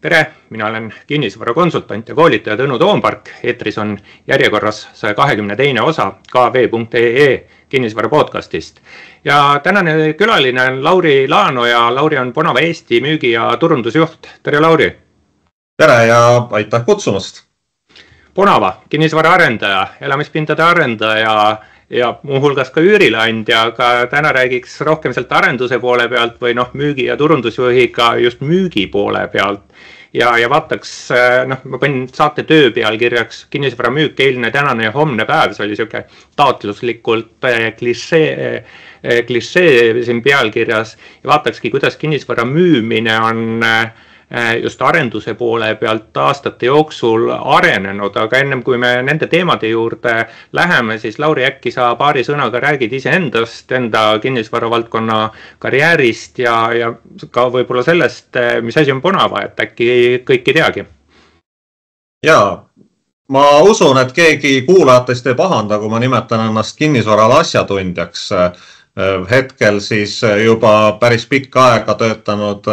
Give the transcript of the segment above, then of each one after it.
Tere, mina olen kinnisvarakonsultant ja koolitaja Tõnu Toompark. Eetris on järjekorras 122. osa kv.ee kinnisvara podcastist. Ja tänane külaline on Lauri Laano ja Lauri on Ponava Eesti müügi- ja turundusjuht. Tere, Lauri! Tere ja aitäh kutsumast! Ponava, kinnisvara arendaja, elamispindade arendaja ja muuhulgas ka üürileandja, aga täna räägiks rohkem sealt arenduse poole pealt või müügi- ja turundusjuhiga just müügi poole pealt. Ja vaataks, ma panin saate töö pealkirjaks kinnisvara müük, eilne, tänane ja homne päev, see oli siuke taotluslikult klišee siin pealkirjas ja vaatakski, kuidas kinnisvara müümine on just arenduse poole pealt aastate jooksul arenenud, aga ennem kui me nende teemade juurde läheme, siis Lauri, äkki sa paari sõnaga räägid iseendast, enda kinnisvara valdkonna karjäärist ja ka võib-olla sellest, mis asi on Ponava, et äkki kõik ei teagi? Jaa, ma usun, et keegi kuulajatest ei pahanda, kui ma nimetan ennast kinnisvarale asjatundjaks. Hetkel siis juba päris pikka aega töötanud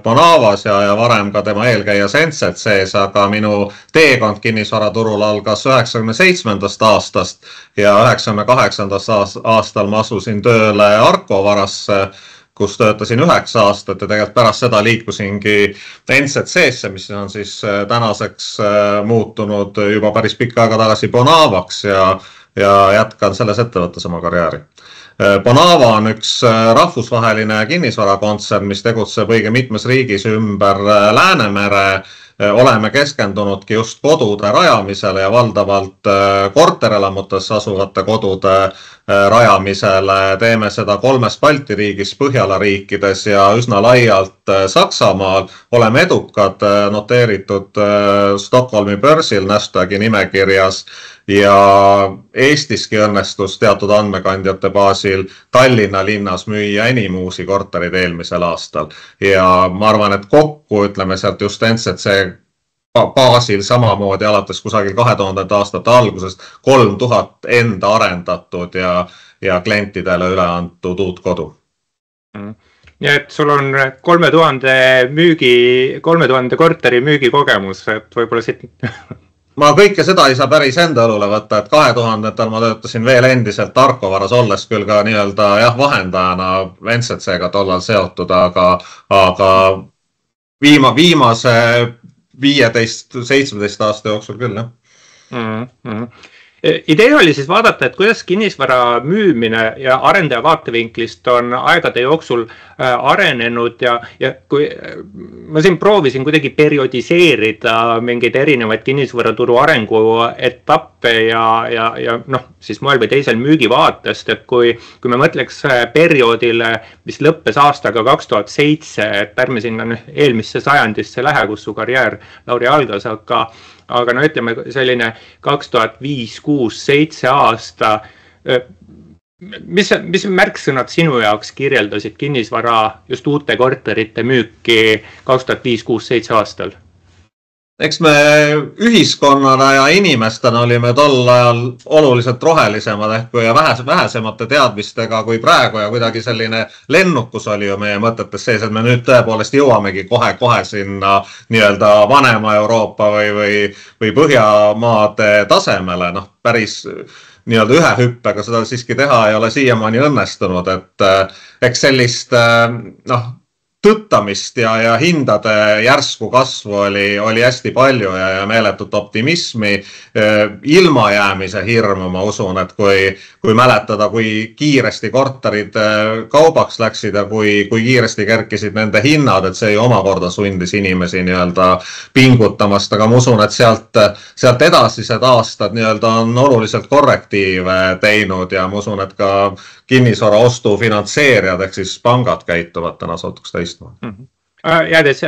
Ponavas ja varem ka tema eelkäija Senset sees, aga minu teekond kinnisvaraturul algas 97. aastast ja 98. aastal ma asusin tööle Arko varasse, kus töötasin 9 aastat ja tegelikult pärast seda liikusingi NZC-sse, mis on siis tänaseks muutunud juba päris pikka aega tagasi Ponavaks ja jätkan selles ettevõttes oma karjääri. Ponava on üks rahvusvaheline kinnisvarakontsern, mis tegutseb õige mitmes riigis ümber Läänemere. Oleme keskendunudki just kodude rajamisele ja valdavalt korterelamutes asuvate kodude rajamisele. Teeme seda 3 Balti riigis, Põhjala riikides ja üsna laialt Saksamaal. Oleme edukad, noteeritud Stockholmi börsil Nasdaqi nimekirjas ja Eestiski õnnestus teatud andmekandjate baasil Tallinna linnas müüa enim uusi korterid eelmisel aastal. Ja ma arvan, et kokku ütleme sealt just NZC baasil samamoodi alates kusagil 2000. aastate algusest 3000 enda arendatud ja klientidele üle antud uut kodu. Ja et sul on 3000 korteri müügikogemus, et võib-olla siit... Ma kõike seda ei saa päris enda õlule võtta, et 2000-tal ma töötasin veel endiselt Arko varas olles küll ka nii-öelda vahendajana NZC-ga tollal seotud, aga viimase 15-17 aasta jooksul küll, jah. Idee oli siis vaadata, et kuidas kinnisvara müümine ja arendaja vaatevinklist on aegade jooksul arenenud ja kui ma siin proovisin kuidagi periodiseerida mingeid erinevaid kinnisvaraturu arengu etappe ja siis moel või teisel müügivaatest, et kui me mõtleks perioodile, mis lõppes aastaga 2007, et ärme sinna eelmisse sajandisse lähe, kus su karjäär, Lauri, algas, aga ütleme selline 2005, 6, 7 aasta, mis märksõnad sinu jaoks kirjeldasid kinnisvara just uute korterite müüki 2005, 6, 7 aastal? Eks me ühiskonnana ja inimestena olime tol ajal oluliselt rohelisemad ja vähesemate teadmistega kui praegu ja kuidagi selline lennukus oli ju meie mõtetes sees, et me nüüd tõepoolest jõuamegi kohe sinna nii-öelda vanema Euroopa või Põhjamaade tasemele, päris nii-öelda ühe hüppega seda siiski teha ei ole siiamaani õnnestunud, et eks sellist tõttamist ja hindade järsku kasvu oli hästi palju ja meeletut optimismi, ilmajäämise hirmu, ma usun, et kui mäletada, kui kiiresti korterid kaubaks läksid ja kui kiiresti kerkisid nende hinnad, et see ju omakorda sundis inimesi nii-öelda pingutamast, aga ma usun, et sealt edasised aastad nii-öelda on oluliselt korrektiive teinud ja ma usun, et ka kinnisvara ostu finantseerijad ehk siis pangad käituvad täna sootuks teistmoodi. Jäädes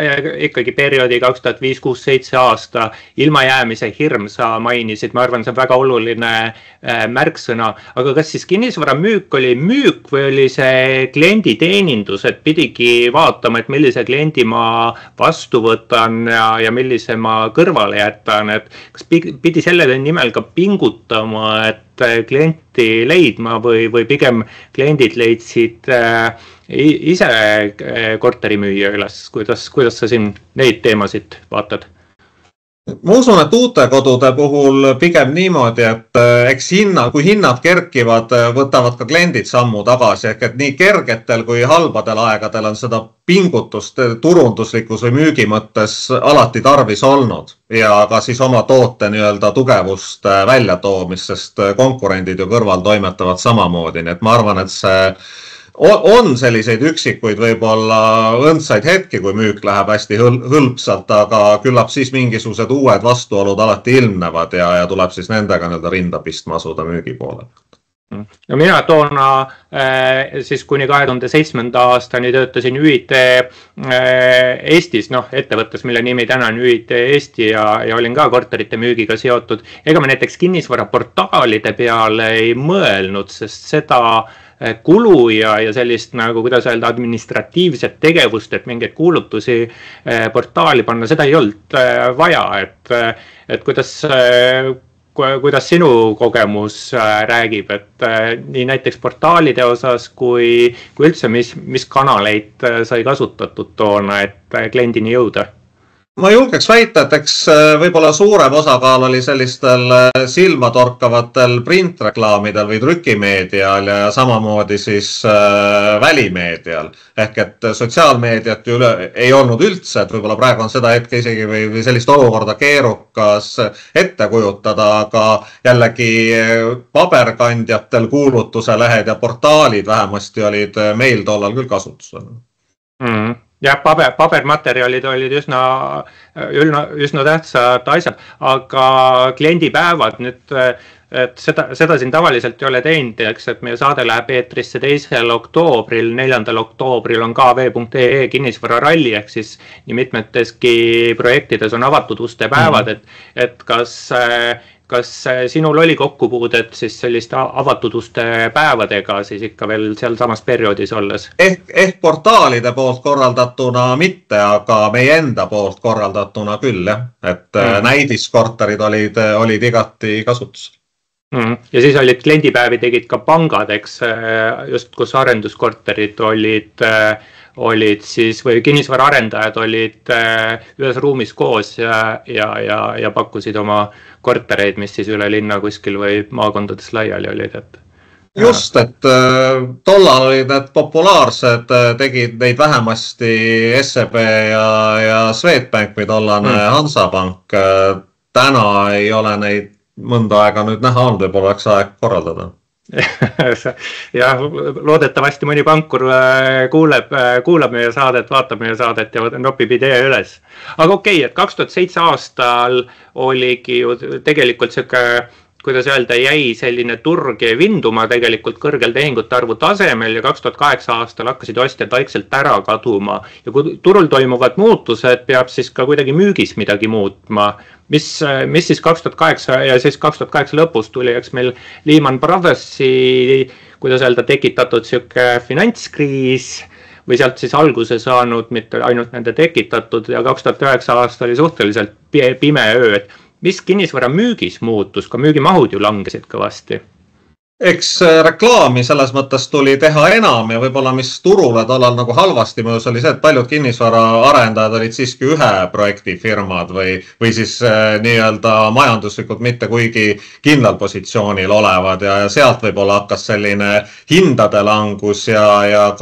ikkagi perioodi 2005, 6, 7 aasta ilmajäämise hirm sa mainisid, ma arvan, see on väga oluline märksõna, aga kas siis kinnisvara müük oli müük või oli see klienditeenindus, et pidigi vaatama, et millise kliendi ma vastu võtan ja millise ma kõrvale jätan, et kas pidi selle nimel ka pingutama, et klienti leidma või pigem kliendid leidsid ise korterimüüja üles, kuidas sa siin neid teemasid vaatad? Ma usun, et uute kodude puhul pigem niimoodi, et eks kui hinnad kerkivad, võtavad ka kliendid sammu tagasi, ehk et nii kergetel kui halbadel aegadel on seda pingutust turunduslikus või müügi mõttes alati tarvis olnud ja ka siis oma toote nii-öelda tugevust välja toomist, sest konkurendid ju kõrval toimetavad samamoodi, nii et ma arvan, et see on selliseid üksikuid võib-olla õndsaid hetki, kui müük läheb hästi hõlpsalt, aga küllap siis mingisugused uued vastuolud alati ilmnevad ja tuleb siis nendega nii-öelda rinda pistma asuda müügi poole. No mina toona siis kuni 2007. aastani töötasin ÜIT Eestis, ettevõttes, mille nimi täna on ÜIT Eesti ja olin ka korterite müügiga seotud. Ega me näiteks kinnisvaraportaalide peale ei mõelnud, sest seda kulu ja sellist nagu, kuidas öelda, administratiivset tegevust, et mingeid kuulutusi portaali panna, seda ei olnud vaja, et kuidas sinu kogemus räägib, et nii näiteks portaalide osas kui üldse, mis kanaleid sai kasutatud toona, et kliendini jõuda? Ma julgeks väita, et eks võib-olla suurem osakaal oli sellistel silmatorkavatel printreklaamidel või trükimeedial ja samamoodi siis välimeedial. Ehk et sotsiaalmeediat ei olnud üldse, et võib-olla praegu on seda hetke isegi või sellist olukorda keerukas ette kujutada, aga jällegi paberkandjatel kuulutuse lehed ja portaalid vähemasti olid meil tollal küll kasutusel. Ja pabermaterjalid olid üsna tähtsad asjad, aga kliendipäevad nüüd, et seda siin tavaliselt ei ole teinud, et meie saade läheb eetrisse 2. oktoobril, 4. oktoobril on kv.ee kinnisvararalli, ehk siis nii mitmeteski projektides on avatud uste päevad, et kas sinul oli kokkupuudet siis selliste avatud uste päevadega siis ikka veel seal samas perioodis olles? Ehk portaalide poolt korraldatuna mitte, aga meie enda poolt korraldatuna küll, jah. Et näidiskorterid olid igati kasutusel. Ja siis olid kliendipäevi tegid ka pangad, eks, just kus arenduskorterid olid siis või kinnisvaraarendajad olid ühes ruumis koos ja pakkusid oma kortereid, mis siis üle linna kuskil või maakondades laiali olid. Just, et tollal olid need populaarsed, tegid neid vähemasti SEB ja Swedbank või tollane Hansapank. Täna ei ole neid mõnda aega nüüd näha olnud, võib-olla oleks aeg korraldada. Ja loodetavasti mõni pankur kuulab meie saadet, vaatab meie saadet ja nopib idee üles. Aga okei, et 2007 aastal oligi ju tegelikult siuke, kuidas öelda, jäi selline turg vinduma tegelikult kõrgel tehingute arvu tasemel ja 2008 aastal hakkasid ostjad vaikselt ära kaduma. Ja kui turul toimuvad muutused, peab siis ka kuidagi müügis midagi muutma. Mis siis 2008 ja siis 2008 lõpus tuli, eks meil Lehman Brothersi, kuidas öelda, tekitatud siuke finantskriis või sealt siis alguse saanud, mitte ainult nende tekitatud ja 2009 aasta oli suhteliselt pime öö, et mis kinnisvara müügis muutus, ka müügimahud ju langesid kõvasti? Eks reklaami selles mõttes tuli teha enam ja võib-olla mis turule tollal nagu halvasti mõjus oli see, et paljud kinnisvara arendajad olid siiski ühe projektifirmad või siis nii-öelda majanduslikult mitte kuigi kindlal positsioonil olevad ja sealt võib-olla hakkas selline hindade langus ja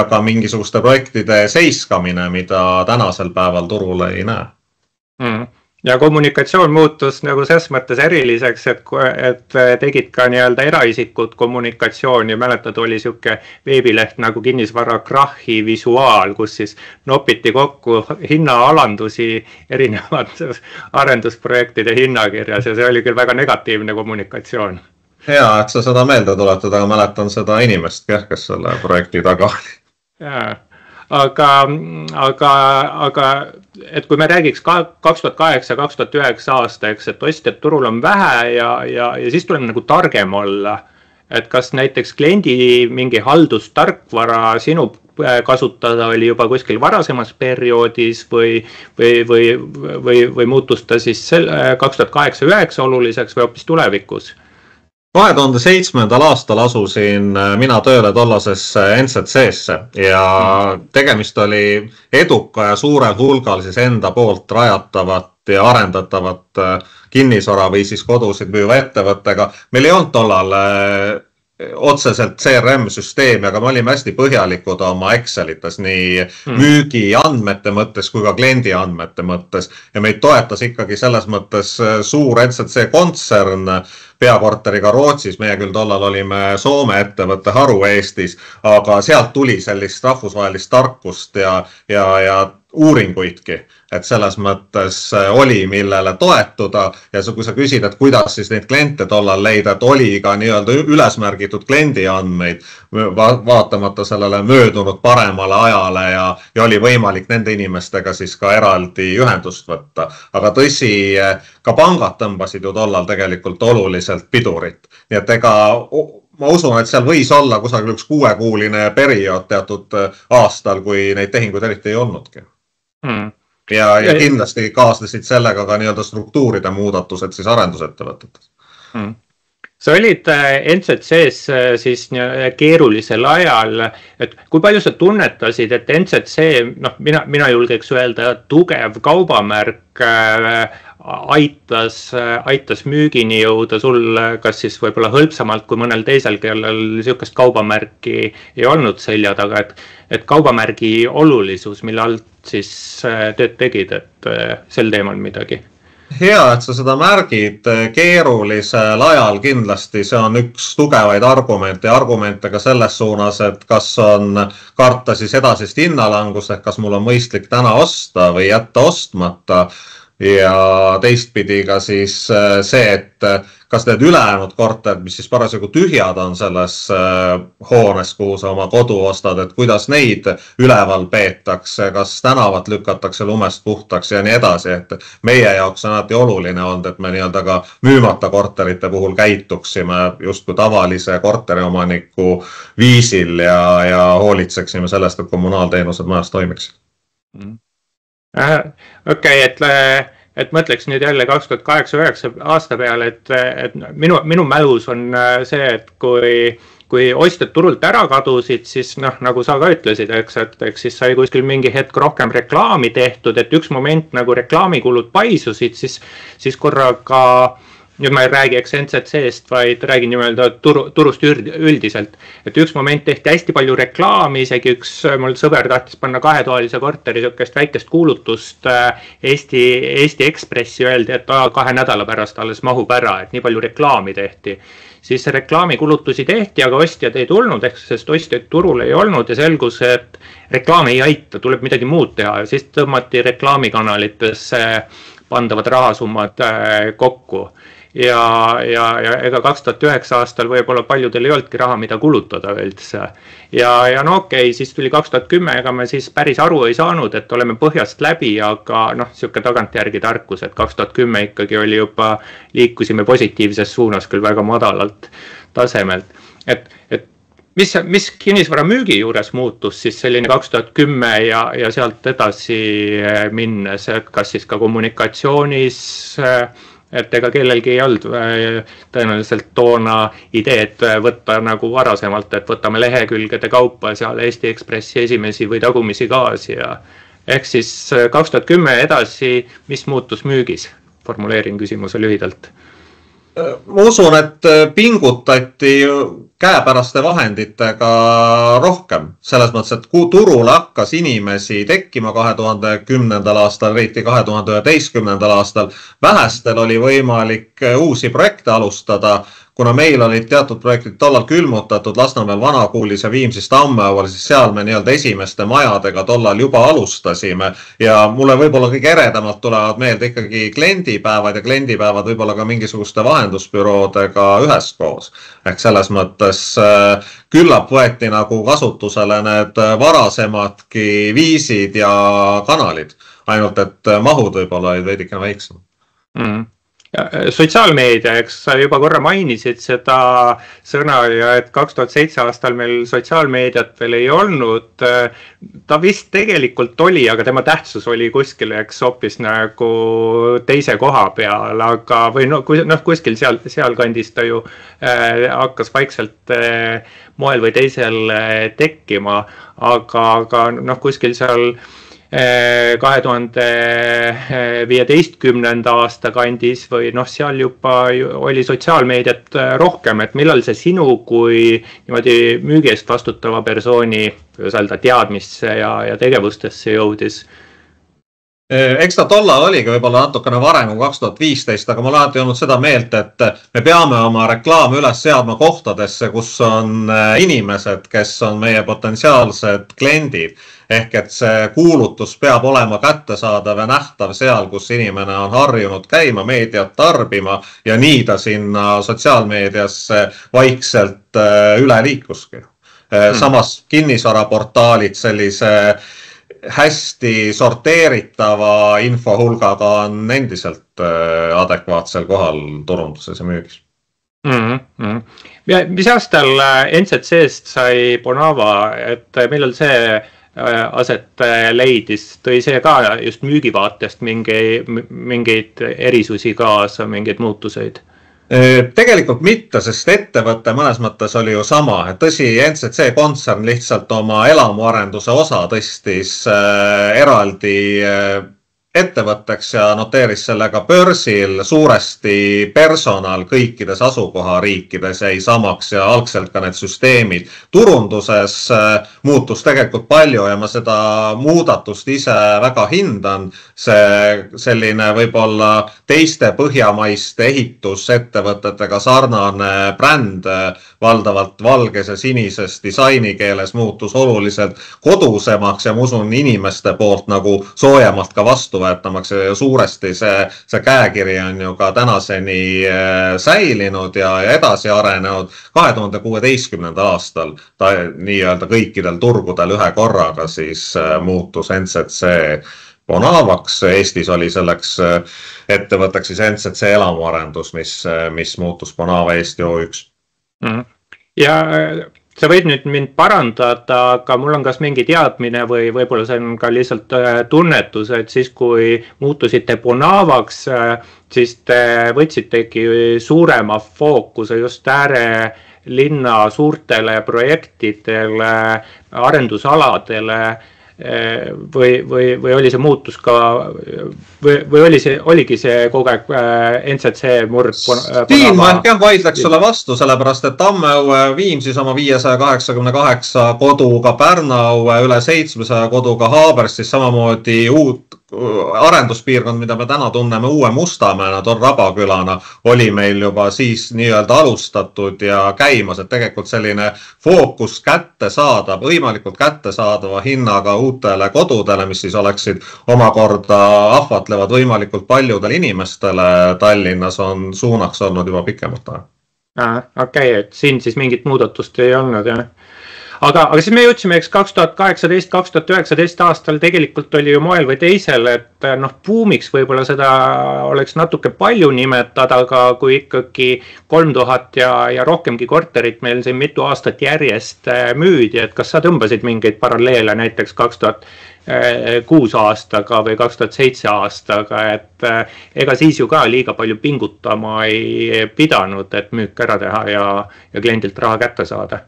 ka mingisuguste projektide seiskamine, mida tänasel päeval turule ei näe. Ja kommunikatsioon muutus nagu ses mõttes eriliseks, et tegid ka nii-öelda eraisikud kommunikatsiooni. Mäletad, oli siuke veebileht nagu kinnisvara krahhi visuaal, kus siis nopiti kokku hinnaalandusi erinevad arendusprojektide hinnakirjas ja see oli küll väga negatiivne kommunikatsioon. Hea, et sa seda meelde tuletad, aga mäletan seda inimest, kes selle projekti taga oli. Jaa. Aga et kui me räägiks 2008-2009 aasta, eks, et ostjad turul on vähe ja siis tuleb nagu targem olla. Et kas näiteks kliendi mingi haldustarkvara sinu kasutada oli juba kuskil varasemas perioodis või muutus ta siis 2008-2009 oluliseks või hoopis tulevikus? 2007. aastal asusin mina tööle tollasesse NZC-sse ja tegemist oli eduka ja suurel hulgal siis enda poolt rajatavat ja arendatavat kinnisvara või siis kodusid müüva ettevõttega. Meil ei olnud tollal otseselt CRM-süsteemi, aga me olime hästi põhjalikud oma Excelites nii müügi andmete mõttes kui ka kliendi andmete mõttes. Ja meid toetas ikkagi selles mõttes suur NZC kontsern peakorteriga Rootsis. Meie küll tollal olime Soome ettevõtte haru Eestis, aga sealt tuli sellist rahvusvahelist tarkust ja uuringuidki, et selles mõttes oli millele toetuda ja kui sa küsid, et kuidas siis neid kliente tollal leida, et oli ka nii-öelda ülesmärgitud kliendi andmeid vaatamata sellele möödunud paremale ajale ja oli võimalik nende inimestega siis ka eraldi ühendust võtta. Aga tõsi, ka pangad tõmbasid ju tollal tegelikult oluliselt pidurit. Nii et ega ma usun, et seal võis olla kusagil üks 6-kuuline periood teatud aastal, kui neid tehinguid eriti ei olnudki. Ja kindlasti kaasnesid sellega ka nii-öelda struktuuride muudatused siis arendusettevõtetes. Sa olid NZC-s siis keerulisel ajal, et kui palju sa tunnetasid, et NZC, mina julgeks öelda, tugev kaubamärk aitas müügini jõuda sul kas siis võib-olla hõlpsamalt kui mõnel teisel, kellel niisugust kaubamärki ei olnud selja taga, et kaubamärgi olulisus, mille alt siis tööd tegid, et sel teemal midagi? Hea, et sa seda märgid keerulisel ajal kindlasti, see on üks tugevaid argumente ka selles suunas, et kas on karta siis edasist hinnalangust, ehk kas mul on mõistlik täna osta või jätta ostmata. Ja teistpidi ka siis see, et kas need ülejäänud korterid, mis siis parasjagu tühjad on selles hoones, kuhu sa oma kodu ostad, et kuidas neid üleval peetakse, kas tänavad lükatakse lumest puhtaks ja nii edasi. Et meie jaoks on alati oluline olnud, et me nii-öelda ka müümata korterite puhul käituksime justkui tavalise korteriomaniku viisil ja hoolitseksime sellest, et kommunaalteenused majas toimiksid. Okei, et mõtleks nüüd jälle 2008-2009 aasta peale, et minu mälus on see, et kui ostjad turult ära kadusid, siis nagu sa ka ütlesid, et siis sai kuskil mingi hetk rohkem reklaami tehtud, et üks moment nagu reklaamikulud paisusid, siis korraga, nüüd ma ei räägi NZC-st, vaid räägin nimelt turust üldiselt. Et üks moment tehti hästi palju reklaami, isegi üks mul sõber tahtis panna 2-toalise korteri niisugust väikest kuulutust Eesti Ekspressi, öeldi, et 2 nädala pärast alles mahub ära, et nii palju reklaami tehti. Siis reklaamikulutusi tehti, aga ostjad ei tulnud, sest ostjad turul ei olnud ja selgus, et reklaam ei aita, tuleb midagi muud teha ja siis tõmmati reklaamikanalitesse pandavad rahasummad kokku. Ja ega 2009 aastal võib-olla paljudel ei olnudki raha, mida kulutada üldse. Ja okei, siis tuli 2010, ega me siis päris aru ei saanud, et oleme põhjast läbi, aga siuke tagantjärgi tarkus, et 2010 ikkagi oli juba, liikusime positiivses suunas küll väga madalalt tasemelt. Et mis kinnisvara müügi juures muutus siis selline 2010 ja sealt edasi minnes, et kas siis ka kommunikatsioonis, et ega kellelgi ei olnud tõenäoliselt toona ideed võtta nagu varasemalt, et võtame lehekülgede kaupa seal Eesti Ekspressi esimesi või tagumisi gaasi. Ehk siis 2010 edasi, mis muutus müügis? Formuleerin küsimuse lühidalt. Ma usun, et pingutati käepäraste vahenditega rohkem. Selles mõttes, et turule hakkas inimesi tekkima 2010. aastal, eriti 2011. aastal. Vähestel oli võimalik uusi projekte alustada, kuna meil olid teatud projektid tollal külmutatud Lasnamäel Vanakuulis ja Viimsis Tammeõuel, siis seal me nii-öelda esimeste majadega tollal juba alustasime ja mulle võib-olla kõige eredamalt tulevad meelde ikkagi kliendipäevad ja kliendipäevad võib-olla ka mingisuguste vahendusbüroodega üheskoos. Ehk selles mõttes küllap võeti nagu kasutusele need varasemadki viisid ja kanalid, ainult et mahud võib-olla olid veidikene väiksem. Sotsiaalmeedia, eks sa juba korra mainisid seda sõna ja et 2007 aastal meil sotsiaalmeediat veel ei olnud. Ta vist tegelikult oli, aga tema tähtsus oli kuskil, eks hoopis nagu teise koha peal, aga või kuskil seal kandis ta ju hakkas vaikselt moel või teisel tekkima, aga kuskil seal 2015. aasta kandis või seal juba oli sotsiaalmeediat rohkem, et millal see sinu kui niimoodi müügi eest vastutava persooni teadmisse ja tegevustesse jõudis? Eks ta tollal oligi võib-olla natukene varem kui 2015, aga ma olen alati olnud seda meelt, et me peame oma reklaame üles seadma kohtadesse, kus on inimesed, kes on meie potentsiaalsed kliendid. Ehk et see kuulutus peab olema kättesaadav ja nähtav seal, kus inimene on harjunud käima, meediat tarbima ja nii ta sinna sotsiaalmeediasse vaikselt üle liikuski. Samas kinnisvaraportaalid sellise hästi sorteeritava info hulgaga on endiselt adekvaatsel kohal turunduses ja müügis. Mis aastal NZC-st sai Bonava, et millal see aset leidis, tõi see ka just müügivaatest mingeid erisusi kaasa, mingeid muutuseid? Tegelikult mitte, sest ettevõte mõnes mõttes oli ju sama. Tõsi, NZC kontsern lihtsalt oma elamuarenduse osa tõstis eraldi ettevõtteks ja noteeris sellega börsil. Suuresti personal kõikides asukohariikides jäi samaks ja algselt ka need süsteemid. Turunduses muutus tegelikult palju ja ma seda muudatust ise väga hindan. See selline võib-olla teiste põhjamaiste ehitusettevõtetega sarnane bränd valdavalt valges ja sinises disainikeeles muutus oluliselt kodusemaks ja ma usun inimeste poolt nagu soojemalt ka vastuvõetamaks ja suuresti see käekiri on ju ka tänaseni säilinud ja edasi arenenud. 2016. aastal ta nii-öelda kõikidel turgudel ühe korraga siis muutus NZC Bonavaks. Eestis oli selleks ettevõtteks siis NZC elamuarendus, mis muutus Bonava Eesti O1. Ja sa võid nüüd mind parandada, aga mul on kas mingi teadmine või võib-olla see on ka lihtsalt tunnetus, et siis kui muutusite Bonavaks, siis te võtsitegi suurema fookuse just äärelinna suurtele projektidele, arendusaladele või oli see muutus ka või oligi see kogu aeg NZC murd? Siin ma ehk vaidleks sulle vastu, sellepärast et Tammeõue Viimsis oma 588 koduga, Pärnaõue üle 700 koduga, Haaberstis samamoodi uut arenduspiirkond, mida me täna tunneme uue Mustamäena, Rabakülana, oli meil juba siis nii-öelda alustatud ja käimas, et tegelikult selline fookus kättesaadav, võimalikult kättesaadava hinnaga uutele kodudele, mis siis oleksid omakorda ahvatlevad võimalikult paljudele inimestele Tallinnas, on suunaks olnud juba pikemat aega. Okei, et siin siis mingit muudatust ei olnud, jah? Aga siis me jõudsime, eks 2018-2019 aastal tegelikult oli ju moel või teisel, et buumiks võib-olla seda oleks natuke palju nimetada, aga kui ikkagi 3000 ja rohkemgi korterit meil siin mitu aastat järjest müüdi, et kas sa tõmbasid mingeid paralleele näiteks 2006 aastaga või 2007 aastaga, et ega siis ju ka liiga palju pingutama ei pidanud, et müük ära teha ja kliendilt raha kätte saada?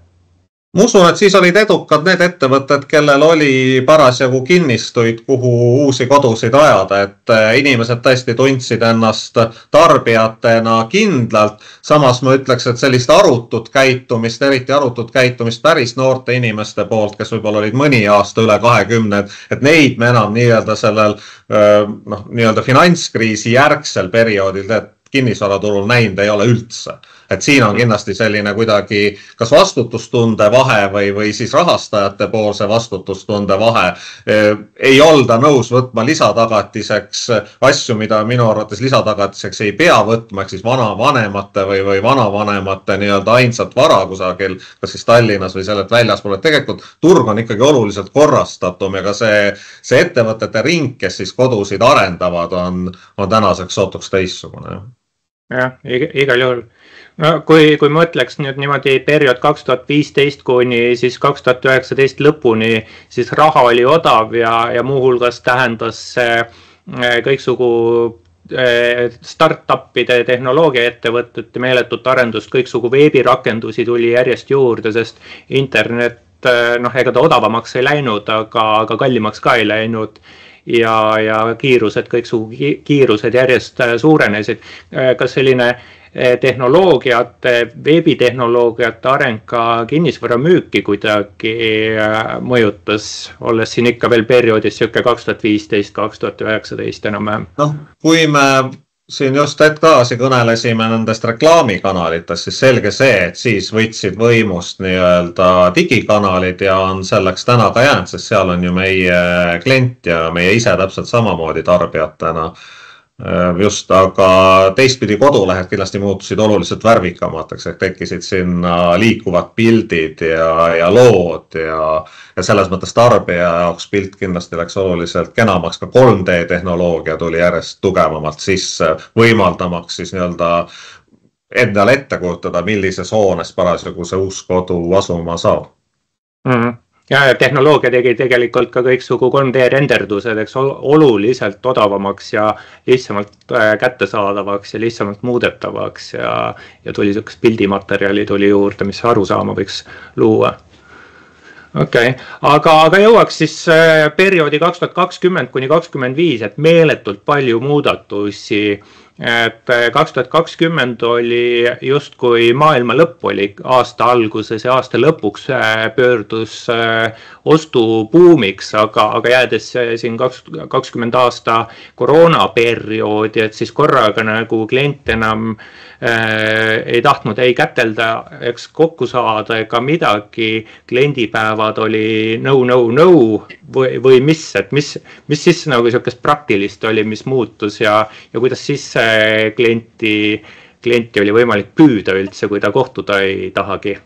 Ma usun, et siis olid edukad need ettevõtted, kellel oli parasjagu kinnistuid, kuhu uusi kodusid ajada, et inimesed tõesti tundsid ennast tarbijatena kindlalt. Samas ma ütleks, et sellist arutut käitumist, eriti arutut käitumist päris noorte inimeste poolt, kes võib-olla olid mõni aasta üle 20, et neid me enam nii-öelda sellel nii-öelda finantskriisi järgsel perioodil kinnisvaraturul näinud ei ole üldse. Et siin on kindlasti selline kuidagi kas vastutustunde vahe või siis rahastajate poolse vastutustunde vahe. Ei olda nõus võtma lisatagatiseks asju, mida minu arvates lisatagatiseks ei pea võtma, ehk siis vanavanemate või vanavanemate nii-öelda ainsat vara kusagil, kas siis Tallinnas või sellelt väljaspool. Tegelikult turg on ikkagi oluliselt korrastatum ja ka see ettevõtete ring, kes siis kodusid arendavad, on tänaseks sootuks teissugune. jah, igal juhul. No kui mõtleks nüüd niimoodi periood 2015 kuni siis 2019 lõpuni, siis raha oli odav ja muuhulgas tähendas see kõiksugu start-upide tehnoloogiaettevõtete meeletut arendust, kõiksugu veebirakendusi tuli järjest juurde, sest internet, ega ta odavamaks ei läinud, aga kallimaks ka ei läinud. Ja kiirused, kõiksugu kiirused järjest suurenesid. Kas selline veebitehnoloogiate areng ka kinnisvara müüki kuidagi mõjutas, olles siin ikka veel perioodis 2015-2019 enam-vähem? Kui me siin just hetk tagasi kõnelesime nendest reklaamikanalitest, siis selge see, et siis võtsid võimust nii-öelda digikanalid ja on selleks täna ka jäänud, sest seal on ju meie klient ja meie ise täpselt samamoodi tarbijatena. Just, aga teistpidi kodulehed kindlasti muutusid oluliselt värvikamateks, ehk tekkisid sinna liikuvad pildid ja lood ja selles mõttes tarbija jaoks pilt kindlasti läks oluliselt kenamaks, ka 3D tehnoloogia tuli järjest tugevamalt sisse, võimaldamaks siis nii-öelda endale ette kujutada, millises hoones parasjagu see uus kodu asuma saab. Ja tehnoloogia tegi tegelikult ka kõiksugu 3D renderdused oluliselt odavamaks ja lihtsamalt kättesaadavaks ja lihtsamalt muudetavaks ja tuli sellist pildimaterjali tuli juurde, mis arusaama võiks luua. Okei, aga jõuaks siis perioodi 2020 kuni 2025, et meeletult palju muudatusi. Et 2020 oli justkui maailma lõpp oli aasta alguses ja aasta lõpuks pöördus ostubuumiks, aga jäädes siin 20 aasta koroonaperioodi, et siis korraga nagu klient enam ei tahtnud ei kätelda, eks kokku saada ega midagi, kliendipäevad oli no või mis siis nagu sellist praktilist oli, mis muutus ja kuidas siis klienti oli võimalik püüda üldse, kui ta kohtuda ei tahagi?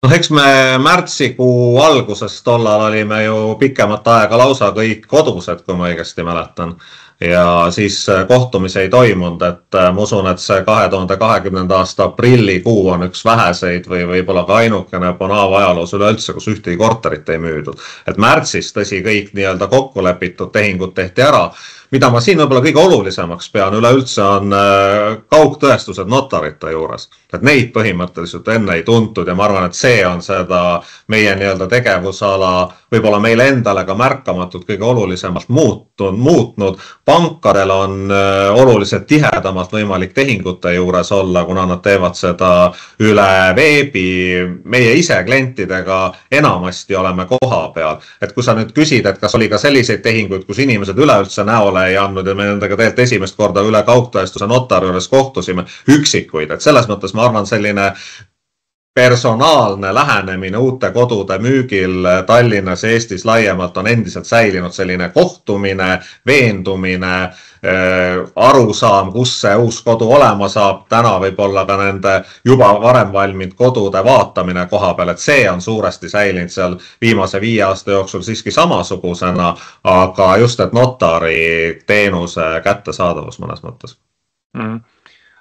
Eks me märtsikuu alguses tollal olime ju pikemat aega lausa kõik kodused, kui ma õigesti mäletan. Ja siis kohtumisi ei toimunud, et ma usun, et see 2020. aasta aprillikuu on üks väheseid või võib-olla ka ainukene Bonava ajaloos üleüldse, kus ühtegi korterit ei müüdud. Et märtsis tõsi kõik nii-öelda kokkulepitud tehingud tehti ära. Mida ma siin võib-olla kõige olulisemaks pean üleüldse on kaugtõestused notarite juures. Et neid põhimõtteliselt enne ei tuntud ja ma arvan, et see on seda meie nii-öelda tegevusala võib-olla meile endale ka märkamatult kõige olulisemalt muutnud. Pankadel on oluliselt tihedamalt võimalik tehingute juures olla, kuna nad teevad seda üle veebi. Meie ise klientidega enamasti oleme koha peal. Et kui sa nüüd küsid, et kas oli ka selliseid tehinguid, kus inimesed üleüldse näole ei andnud ja me nendega tegelikult esimest korda üle kaugtõestuse notari juures kohtusime üksikuid. Et selles mõttes ma arvan selline personaalne lähenemine uute kodude müügil Tallinnas ja Eestis laiemalt on endiselt säilinud, selline kohtumine, veendumine, arusaam, kus see uus kodu olema saab, täna võib-olla ka nende juba varem valminud kodude vaatamine koha peal, et see on suuresti säilinud seal viimase 5 aasta jooksul siiski samasugusena, aga just et notari teenuse kättesaadavus mõnes mõttes.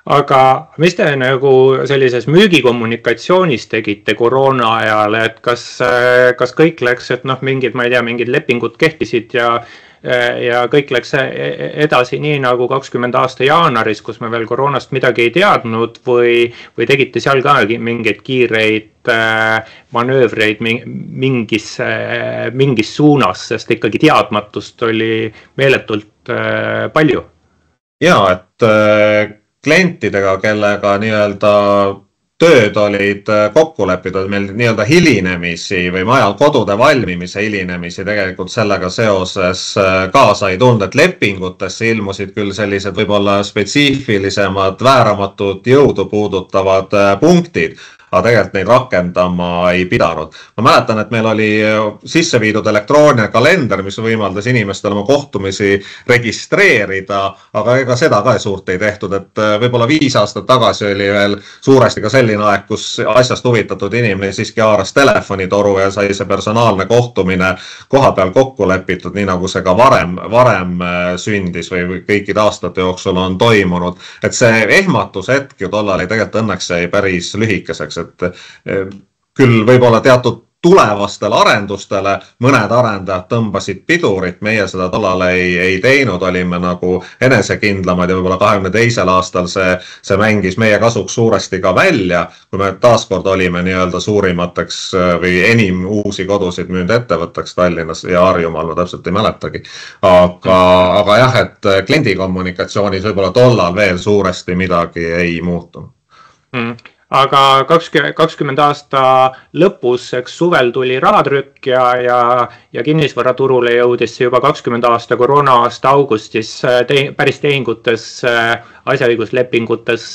Aga mis te nagu sellises müügikommunikatsioonis tegite koroona ajal, et kas kõik läks, et mingid, ma ei tea, mingid lepingud kehtisid ja kõik läks edasi nii nagu 20 aasta jaanuaris, kus me veel koroonast midagi ei teadnud või tegite seal ka mingeid kiireid manöövreid mingis suunas, sest ikkagi teadmatust oli meeletult palju? Jaa, et klientidega, kellega nii-öelda tööd olid kokku lepitud, meil nii-öelda hilinemisi või majal kodude valmimise hilinemisi tegelikult sellega seoses kaasa ei tulnud, et lepingutesse ilmusid küll sellised võib-olla spetsiifilisemad, vääramatud jõudu puudutavad punktid, aga tegelikult neid rakendama ei pidanud. Ma mäletan, et meil oli sisse viidud elektrooniline kalender, mis võimaldas inimestel oma kohtumisi registreerida, aga ega seda ka suurt ei tehtud, et võib-olla 5 aastat tagasi oli veel suuresti ka selline aeg, kus asjast huvitatud inimene siiski haaras telefonitoru ja sai see personaalne kohtumine koha peal kokku lepitud, nii nagu see ka varem sündis või kõikide aastate jooksul on toimunud. Et see ehmatushetk ju tollal ei tegelikult õnneks jäi päris lühikeseks, et küll võib-olla teatud tulevastel arendustele mõned arendajad tõmbasid pidurit, meie seda tollal ei teinud, olime nagu enesekindlamad ja võib-olla 22. aastal see mängis meie kasuks suuresti ka välja, kui me taaskord olime nii-öelda suurimateks või enim uusi kodusid müünud ettevõtteks Tallinnas ja Harjumaal, ma täpselt ei mäletagi. Aga jah, et kliendikommunikatsioonis võib-olla tollal veel suuresti midagi ei muutunud. Aga 20 aasta lõpus, eks suvel tuli rahatrükk ja kinnisvaraturule jõudis juba 20 aasta koroona aasta augustis päris tehingutes, asjaõiguslepingutes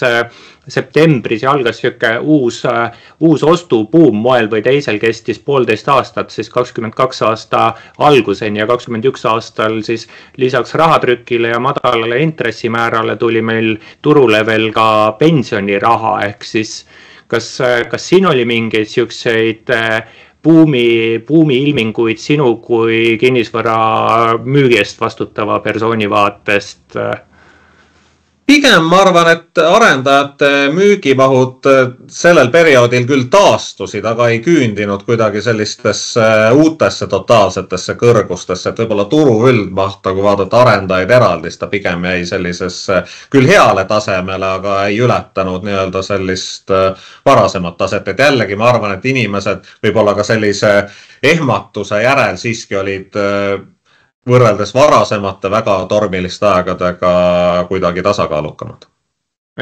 septembris ja algas siuke uus ostubuum moel või teisel, kestis 1,5 aastat, siis 22 aasta alguseni ja 21 aastal siis lisaks rahatrükile ja madalale intressimäärale tuli meil turule veel ka pensioniraha, ehk siis kas siin oli mingeid siukseid buumi ilminguid sinu kui kinnisvara müügi eest vastutava persooni vaatest? Pigem ma arvan, et arendajate müügimahud sellel perioodil küll taastusid, aga ei küündinud kuidagi sellistesse uutesse totaalsetesse kõrgustesse, et võib-olla turu üldmahta, kui vaadata arendajaid eraldis, ta pigem jäi sellisesse küll heale tasemele, aga ei ületanud nii-öelda sellist varasemat taset. Et jällegi ma arvan, et inimesed võib-olla ka sellise ehmatuse järel siiski olid võrreldes varasemate väga tormiliste aegadega kuidagi tasakaalukamad.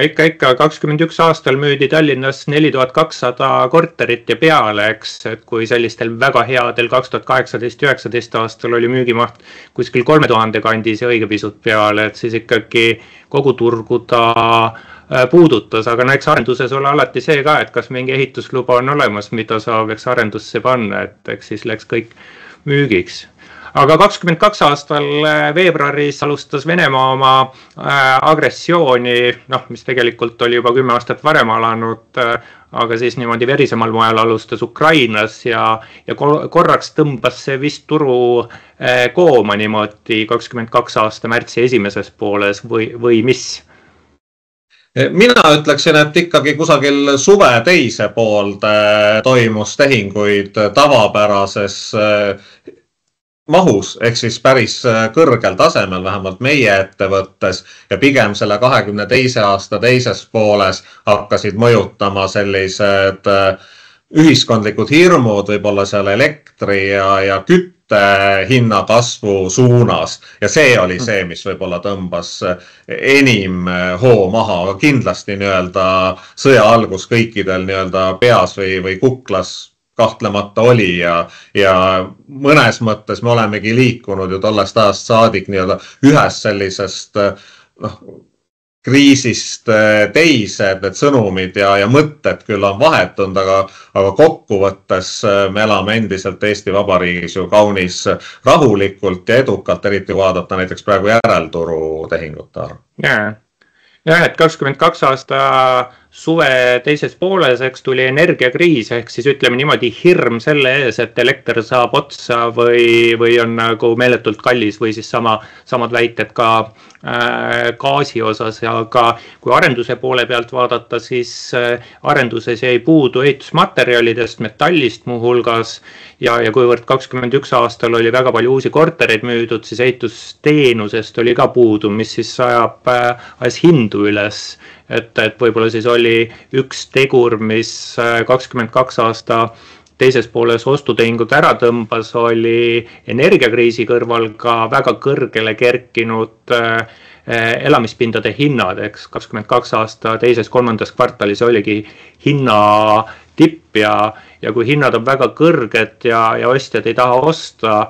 Ikka 21 aastal müüdi Tallinnas 4200 korterit ja peale, eks, et kui sellistel väga headel 2018-19 aastal oli müügimaht kuskil 3000 kandis ja õige pisut peale, et siis ikkagi kogu turgu ta puudutas, aga eks arenduses ole alati see ka, et kas mingi ehitusluba on olemas, mida saaks arendusse panna, et eks siis läks kõik müügiks. Aga 22 aastal veebruaris alustas Venemaa oma agressiooni, mis tegelikult oli juba 10 aastat varem alanud, aga siis niimoodi verisemal moel alustas Ukrainas ja korraks tõmbas see vist turu kooma niimoodi 22 aasta märtsi esimeses pooles või mis? Mina ütleksin, et ikkagi kusagil suve teise poolde toimus tehinguid tavapärases mahus, ehk siis päris kõrgel tasemel, vähemalt meie ettevõttes, ja pigem selle 22 aasta teises pooles hakkasid mõjutama sellised ühiskondlikud hirmud, võib-olla seal elektri ja kütte hinna kasvu suunas. Ja see oli see, mis võib-olla tõmbas enim hoo maha, aga kindlasti nii-öelda sõja algus kõikidel nii-öelda peas või kuklas kahtlemata oli ja mõnes mõttes me olemegi liikunud ju tollest ajast saadik nii-öelda ühest sellisest kriisist teise, et need sõnumid ja mõtted küll on vahetunud, aga kokkuvõttes me elame endiselt Eesti Vabariigis ju kaunis rahulikult ja edukalt, eriti vaadata näiteks praegu järelturu tehingute arv. Jah, et 22 aasta suve teises pooles, eks tuli energiakriis, ehk siis ütleme niimoodi hirm selle ees, et elekter saab otsa või on nagu meeletult kallis või siis samad väited ka gaasi osas, aga kui arenduse poole pealt vaadata, siis arenduses jäi puudu ehitusmaterjalidest, metallist muuhulgas ja kuivõrd 21 aastal oli väga palju uusi kortereid müüdud, siis ehitusteenusest oli ka puudu, mis siis ajab hindu üles. Et võib-olla siis oli üks tegur, mis 22 aasta teises pooles ostutehingud ära tõmbas, oli energiakriisi kõrval ka väga kõrgele kerkinud elamispindade hinnad, eks 22 aasta teises kolmandas kvartalis oligi hinna tipp ja kui hinnad on väga kõrged ja ostjad ei taha osta,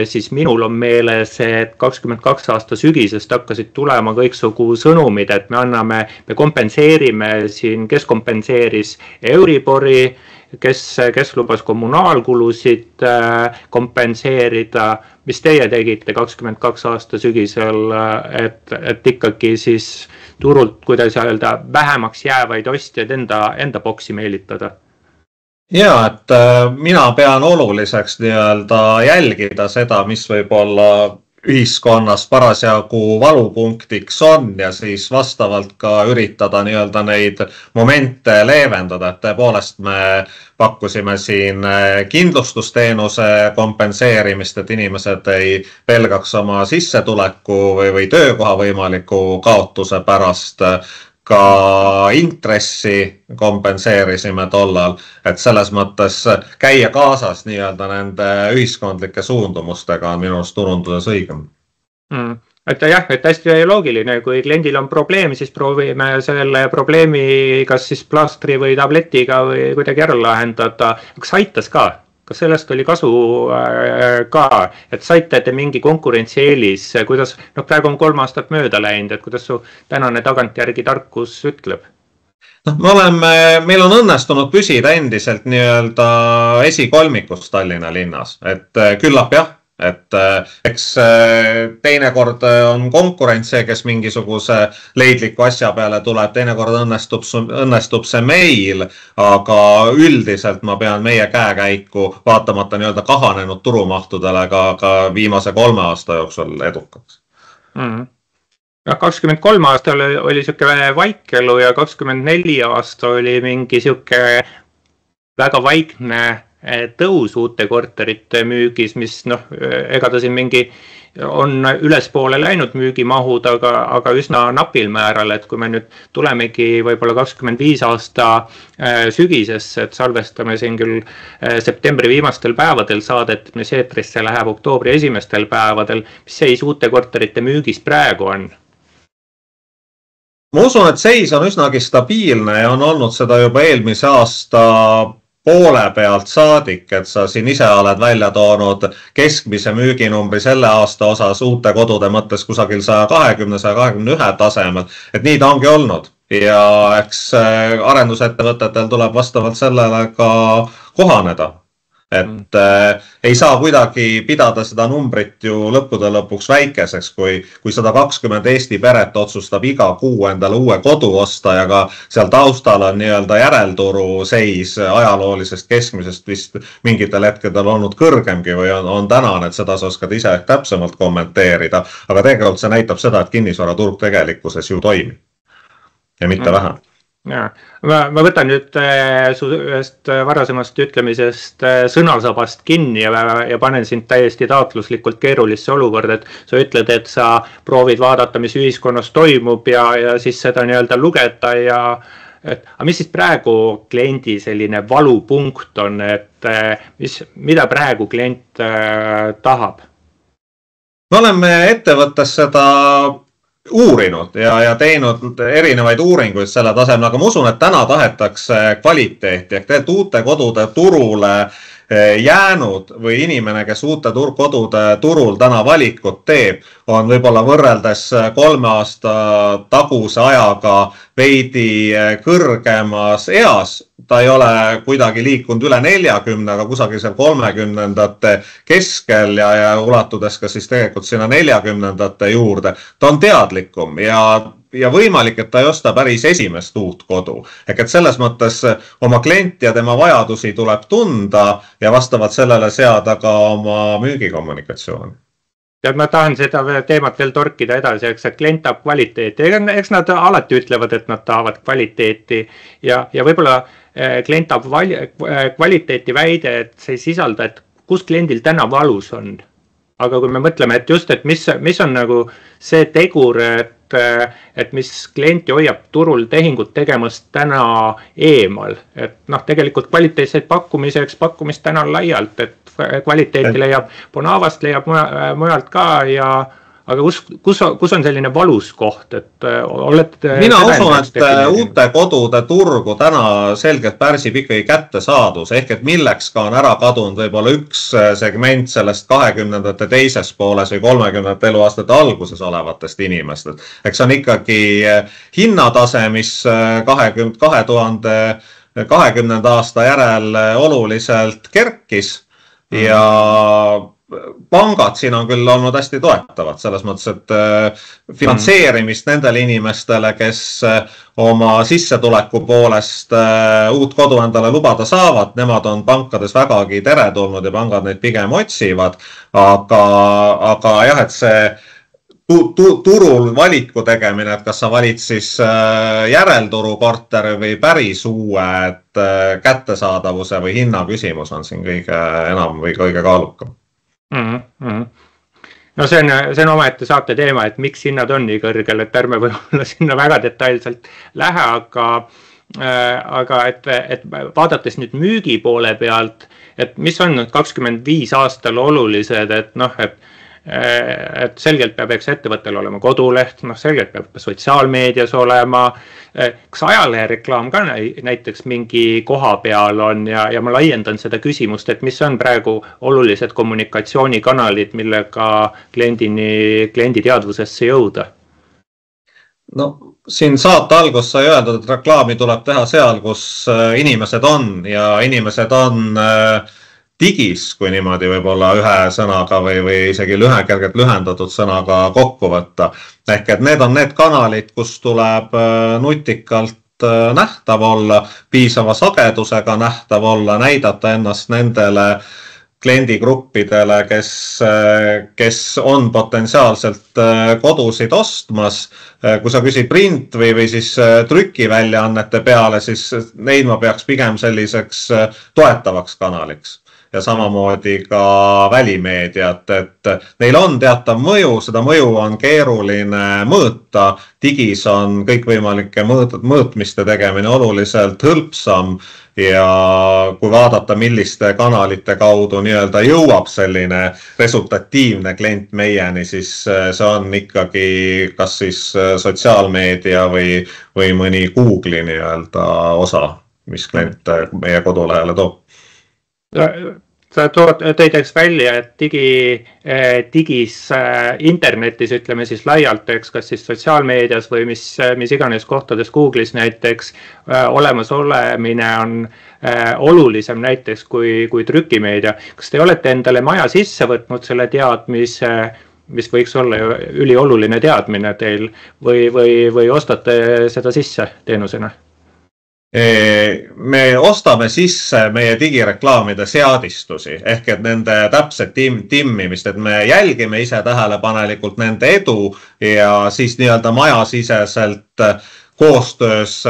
siis minul on meeles, et 22 aasta sügisest hakkasid tulema kõiksugu sõnumid, et me kompenseerime siin, kes kompenseeris Euribori, kes lubas kommunaalkulusid kompenseerida. Mis teie tegite 22 aasta sügisel, et ikkagi siis turult, kuidas öelda, vähemaks jäävaid ostjaid enda boksi meelitada? Ja, et mina pean oluliseks nii-öelda jälgida seda, mis võib olla ühiskonnas parasjagu valupunktiks on ja siis vastavalt ka üritada nii-öelda neid momente leevendada, et tõepoolest me pakkusime siin kindlustusteenuse kompenseerimist, et inimesed ei pelgaks oma sissetuleku või töökoha võimaliku kaotuse pärast. Ka intressi kompenseerisime tollal, et selles mõttes käia kaasas nii-öelda nende ühiskondlike suundumustega on minu arust turunduses õigem. Et jah, et hästi loogiline, kui kliendil on probleem, siis proovime selle probleemi kas siis plastri või tabletiga või kuidagi ära lahendada. Kas aitas ka? Kas sellest oli kasu ka, et saite te mingi konkurentsieelis, kuidas, praegu on 3 aastat mööda läinud, et kuidas su tänane tagantjärgi tarkus ütleb? Meil on õnnestunud püsida endiselt nii-öelda esikolmikus Tallinna linnas, et küllap jah, et eks teinekord on konkurents see, kes mingisuguse leidliku asja peale tuleb, teinekord õnnestub see meil, aga üldiselt ma pean meie käekäiku vaatamata nii-öelda kahanenud turumahtudele ka viimase 3 aasta jooksul edukaks. 23 aastal oli siuke vaikelu ja 24 aasta oli mingi siuke väga vaikne tõus uute korterite müügis, mis ega ta siin mingi on ülespoole läinud müügimahud, aga üsna napil määral, et kui me nüüd tulemegi võib-olla 25 aasta sügisesse, et salvestame siin küll septembri viimastel päevadel saadet, mis eetrisse läheb oktoobri esimestel päevadel, mis seis uute korterite müügis praegu on? Ma usun, et seis on üsnagi stabiilne ja on olnud seda juba eelmise aasta poole pealt saadik, et sa siin ise oled välja toonud keskmise müüginumbri selle aasta osas uute kodude mõttes kusagil 120-121 tasemel, et nii ta ongi olnud ja eks arendusettevõtetel tuleb vastavalt sellele ka kohaneda. Et ei saa kuidagi pidada seda numbrit ju lõppude lõpuks väikeseks, kui 120 Eesti peret otsustab iga kuu endale uue kodu osta ja ka seal taustal on nii-öelda järelturu seis ajaloolisest keskmisest vist mingitel hetkedel olnud kõrgemgi või on tänane, et seda sa oskad ise täpsemalt kommenteerida, aga tegelikult see näitab seda, et kinnisvaraturg tegelikkuses ju toimib ja mitte vähem. Ja. Ma võtan nüüd su ühest varasemast ütlemisest sõnasabast kinni ja panen sind täiesti taotluslikult keerulisse olukorda, et sa ütled, et sa proovid vaadata, mis ühiskonnas toimub ja siis seda nii-öelda lugeda aga mis siis praegu kliendi selline valupunkt on, et mida praegu klient tahab? Me oleme ettevõttes seda uurinud ja teinud erinevaid uuringuid selle tasemel, aga ma usun, et täna tahetakse kvaliteeti ehk tegelikult uute kodude turule jäänud või inimene, kes uute kodude turul täna valikut teeb, on võib-olla võrreldes 3 aasta taguse ajaga veidi kõrgemas eas. Ta ei ole kuidagi liikunud üle 40, aga kusagil seal 30ndate keskel ja ulatudes ka siis tegelikult sinna 40ndate juurde. Ta on teadlikum ja võimalik, et ta ei osta päris esimest uut kodu. Ehk et selles mõttes oma klienti ja tema vajadusi tuleb tunda ja vastavalt sellele seada ka oma müügikommunikatsiooni. Ja ma tahan seda teemat veel torkida edasi, eks klient tahab kvaliteeti. Eks nad alati ütlevad, et nad tahavad kvaliteeti ja võib-olla klient tahab kvaliteeti väide, et see ei sisalda, et kus kliendil täna valus on. Aga kui me mõtleme, et just, et mis on nagu see tegur, et mis klienti hoiab turul tehingut tegemast täna eemal. Et tegelikult kvaliteetseid pakkumist täna laialt, et kvaliteeti leiab Bonavast, leiab mujalt ka aga kus on selline valus koht, et olete... Mina usun, et uute kodude turgu täna selgelt pärsib ikkagi kättesaadus, ehk et milleks ka on ära kadunud võib-olla üks segment sellest 20. teises pooles või 30. eluaastate alguses olevatest inimestest. Eks on ikkagi hinnatase, mis 2020. aasta järel oluliselt kerkis ja pangad siin on küll olnud hästi toetavad selles mõttes, et finantseerimist nendele inimestele, kes oma sissetuleku poolest uut kodu endale lubada saavad, nemad on pankades vägagi teretulnud ja pangad neid pigem otsivad, aga jah, et see turul valiku tegemine, et kas sa valid siis järelturu korteri või päris uue, et kättesaadavuse või hinna küsimus on siin kõige enam või kõige kaalukam. No see on omaette saate teema, et miks hinnad on nii kõrgel, et ärme võib-olla sinna väga detailselt lähe, aga et vaadates nüüd müügi poole pealt, et mis on 25 aastal olulised, et selgelt peab ettevõttel olema koduleht, selgelt peab sotsiaalmeedias olema, kas ajalehereklaam ka näiteks mingi koha peal on ja ma laiendan seda küsimust, et mis on praegu olulised kommunikatsioonikanalid, millega kliendi teadvusesse jõuda? No siin saate algus sai öeldud, et reklaami tuleb teha seal, kus inimesed on ja inimesed on digis, kui niimoodi võib-olla ühe sõnaga või isegi kergelt lühendatud sõnaga kokku võtta. Ehk et need on need kanalid, kus tuleb nutikalt nähtav olla, piisava sagedusega nähtav olla, näidata ennast nendele kliendigruppidele, kes on potentsiaalselt kodusid ostmas. Kui sa küsid print või siis trükiväljaannete peale, siis neid ma peaks pigem selliseks toetavaks kanaliks. Ja samamoodi ka välimeediat, et neil on teatav mõju, seda mõju on keeruline mõõta, digis on kõikvõimalike mõõtmiste tegemine oluliselt hõlpsam ja kui vaadata, milliste kanalite kaudu nii-öelda jõuab selline resultatiivne klient meieni, siis see on ikkagi kas siis sotsiaalmeedia või mõni Google'i nii-öelda osa, mis klient meie kodulehele toob. Sa tõideks välja, et digis internetis, ütleme siis laialt, kas siis sotsiaalmeedias või mis iganes kohtades Google'is näiteks olemas olemine on olulisem näiteks kui trükimeedia. Kas te olete endale maja sisse võtnud selle teadmise, mis võiks olla ülioluline teadmine teil või ostate seda sisse teenusena? Me ostame sisse meie digireklaamide seadistusi ehk et nende täpset timmimist, et me jälgime ise tähelepanelikult nende edu ja siis nii-öelda majasiseselt koostöös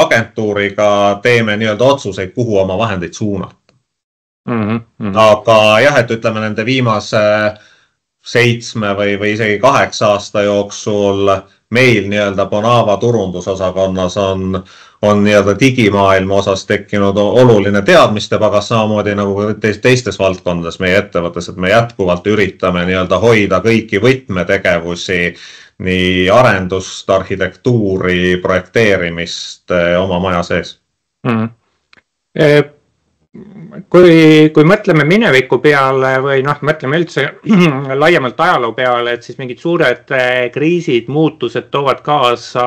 agentuuriga teeme nii-öelda otsuseid, kuhu oma vahendeid suunata. Aga jah, et ütleme nende viimase 7 või isegi 8 aasta jooksul meil nii-öelda Bonava turundusosakonnas on nii-öelda digimaailma osas tekkinud oluline teadmiste pagas, samamoodi nagu teistes valdkondades meie ettevõttes, et me jätkuvalt üritame nii-öelda hoida kõiki võtmetegevusi, nii arendust, arhitektuuri, projekteerimist oma maja sees. Kui mõtleme mineviku peale või mõtleme üldse laiemalt ajaloo peale, et siis mingid suured kriisid, muutused toovad kaasa